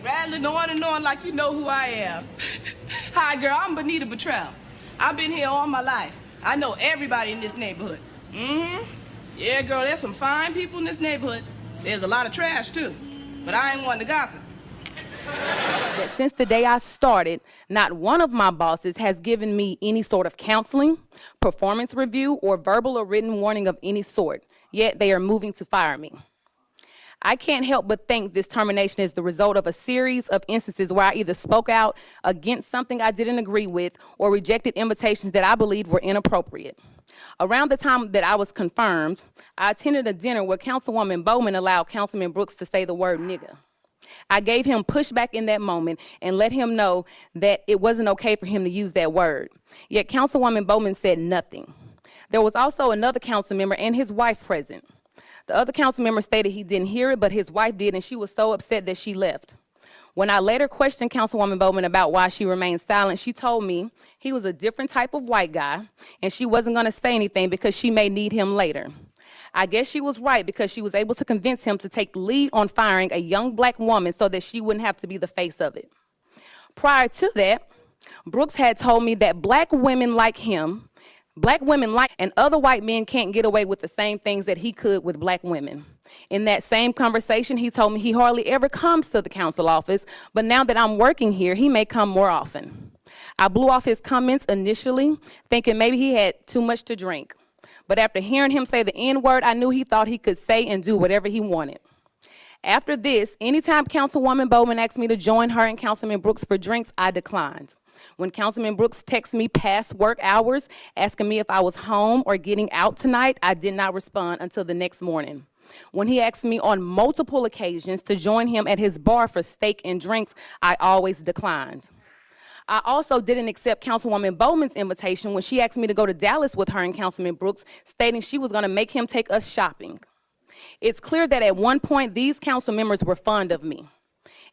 Rattling on and on like you know who I am. Hi, girl, I'm Benita Bottrell. I've been here all my life. I know everybody in this neighborhood. Yeah, girl, there's some fine people in this neighborhood. There's a lot of trash, too. But I ain't one to gossip. That since the day I started, not one of my bosses has given me any sort of counseling, performance review, or verbal or written warning of any sort, yet they are moving to fire me. I can't help but think this termination is the result of a series of instances where I either spoke out against something I didn't agree with or rejected invitations that I believed were inappropriate. Around the time that I was confirmed, I attended a dinner where Councilwoman Bowman allowed Councilman Brooks to say the word nigga. I gave him pushback in that moment and let him know that it wasn't okay for him to use that word. Yet Councilwoman Bowman said nothing. There was also another council member and his wife present. The other council member stated he didn't hear it, but his wife did, and she was so upset that she left. When I later questioned Councilwoman Bowman about why she remained silent, she told me he was a different type of white guy, and she wasn't going to say anything because she may need him later. I guess she was right because she was able to convince him to take the lead on firing a young black woman so that she wouldn't have to be the face of it. Prior to that, Brooks had told me that black women like and other white men can't get away with the same things that he could with black women. In that same conversation, he told me he hardly ever comes to the council office, but now that I'm working here, he may come more often. I blew off his comments initially, thinking maybe he had too much to drink. But after hearing him say the N-word, I knew he thought he could say and do whatever he wanted. After this, anytime Councilwoman Bowman asked me to join her and Councilman Brooks for drinks, I declined. When Councilman Brooks texted me past work hours, asking me if I was home or getting out tonight, I did not respond until the next morning. When he asked me on multiple occasions to join him at his bar for steak and drinks, I always declined. I also didn't accept Councilwoman Bowman's invitation when she asked me to go to Dallas with her and Councilman Brooks, stating she was going to make him take us shopping. It's clear that at one point, these council members were fond of me.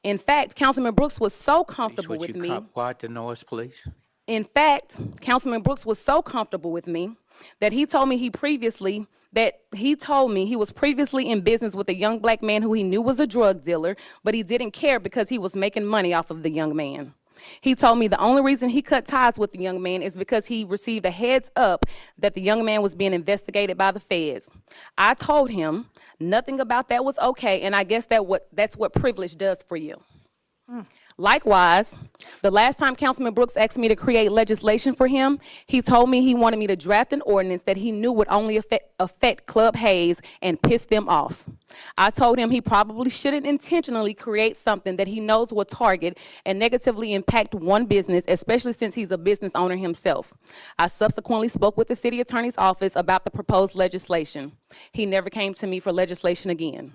In fact, Councilman Brooks was so comfortable with me. Quiet the noise, please. In fact, Councilman Brooks was so comfortable with me that he told me he was previously in business with a young black man who he knew was a drug dealer, but he didn't care because he was making money off of the young man. He told me the only reason he cut ties with the young man is because he received a heads up that the young man was being investigated by the feds. I told him nothing about that was okay, and I guess that's what privilege does for you. Likewise, the last time Councilman Brooks asked me to create legislation for him, he told me he wanted me to draft an ordinance that he knew would only affect Club Hayes and piss them off. I told him he probably shouldn't intentionally create something that he knows will target and negatively impact one business, especially since he's a business owner himself. I subsequently spoke with the city attorney's office about the proposed legislation. He never came to me for legislation again.